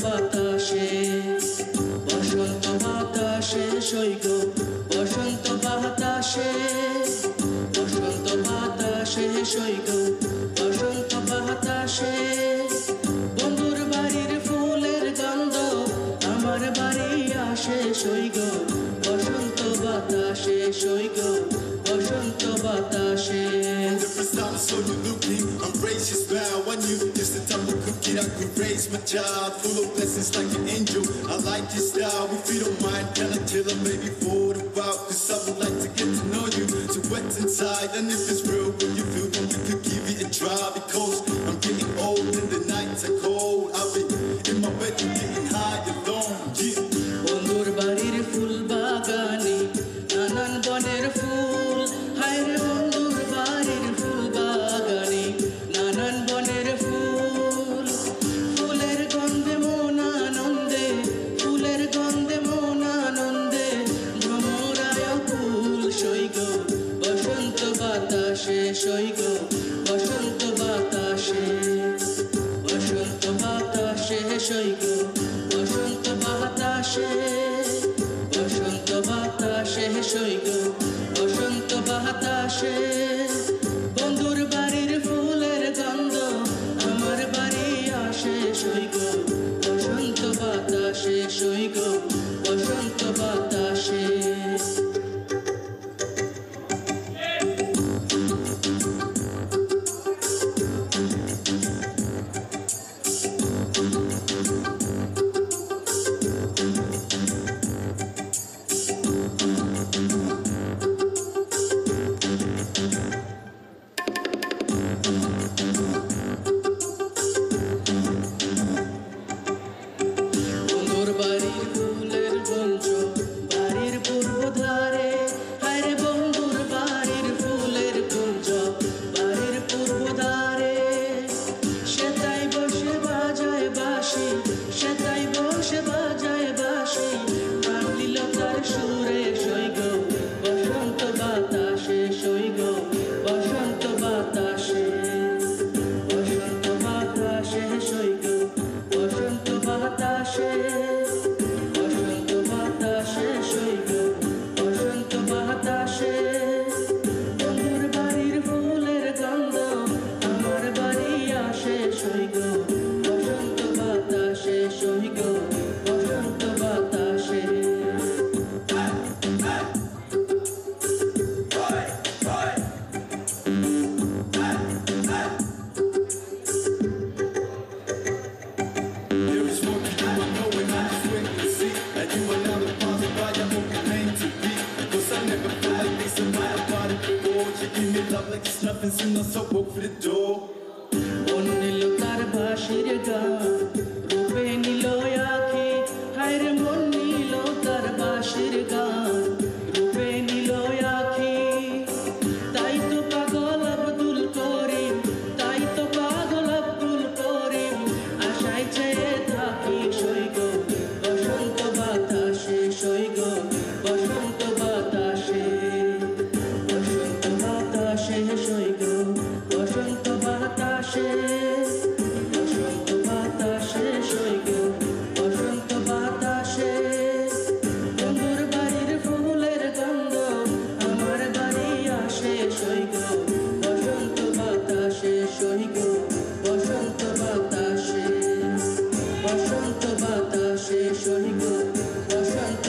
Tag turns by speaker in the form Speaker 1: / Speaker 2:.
Speaker 1: বাতাসে বসন্ত বাতাসে সৈগ বসন্ত বাতাসে বসন্ত বাতাসে সৈগ বসন্ত বাতাসে বন্ধুর বাড়ির ফুলের গন্ধ আমার বাড়ি আসে সৈগ বসন্ত বাতাসে সৈগ বসন্ত বাতাসে
Speaker 2: So you looking, I'm gracious, bound on you. Just the type of cookie that could raise my child. Full of blessings like an angel. I like your style. If you don't mind, can I chill or maybe for a while? Cause I would like to get to know you. To wet inside, and if it's real, when you feel, then we could give it a try. Because I'm getting old and the nights are cold. I've been in my bedroom getting high alone. Yeah.
Speaker 1: বন্ধুর বাড়ির ফুল বাগানে নানান বনের ফুল হায় রে বন্ধুর বাড়ির ফুল বাগানে নানান বনের ফুল ফুলের গন্ধে মন আনন্দে ফুলের গন্ধে মন আনন্দে ভ্রমরায় ফুল সৈগ বসন্ত বাতাসে সৈগ বসন্ত বাতাসে বসন্ত বাতাসে সৈগ বসন্ত বাতাসে বসন্ত বাতাসে সৈগ বসন্ত বাতাসে বন্ধুর বাড়ির ফুলের গন্ধ আমার বাড়ি আসে সৈগ বসন্ত বাতাসে সৈগ বসন্ত বাতাসে বাড়ির ফুলের গঞ্জ বাড়ির পূর্ব ধারে হায় রে বন্ধুর বাড়ির ফুলের গঞ্জ বাড়ির পূর্ব ধারে সেটাই বসে বাজায় বাঁশি সেটাই বসে বাজায় বাঁশি প্রাণ দিল তার সুরে সৈগ বসন্ত বাতাসে সৈগ বসন্ত বাতাসে বসন্ত বাতাসে সৈগ বসন্ত বাতাসে বসন্ত বাতাসে সৈগ বসন্ত বাতাসে বন্ধুর বাড়ির ফুলের গন্ধ আমার বাড়ি আসে সৈগ বসন্ত বাতাসে সৈগ বসন্ত বাতাসে
Speaker 2: There is more to do, I know, and I'm just waiting to see. And you are now the father by your own name to be. Cause I never felt like this in my body before. You give me love like it's nothing, soon I so broke for the door.
Speaker 1: মন নিল তার বাঁশির গান রূপে নিল আখি হায় রে মন নিল তার বাঁশির গান রূপে নিল আখি তাই তো পাগল আব্দুল করিম তাই তো পাগল আব্দুল করিম আশায় চেয়ে থাকি সৈগ বসন্ত বাতাসে সৈগ বসন্ত বাতাসে বসন্ত বাতাসে সৈগ বসন্ত বাতাসে বসন্ত বাতাসে সৈগ বসন্ত বাতাসে বন্ধুর বাড়ির ফুলের গন্ধ আমার বাড়ি আসে সৈগ বসন্ত বাতাসে সৈগ বসন্ত বাতাসে বসন্ত বাতাসে সৈগ বসন্ত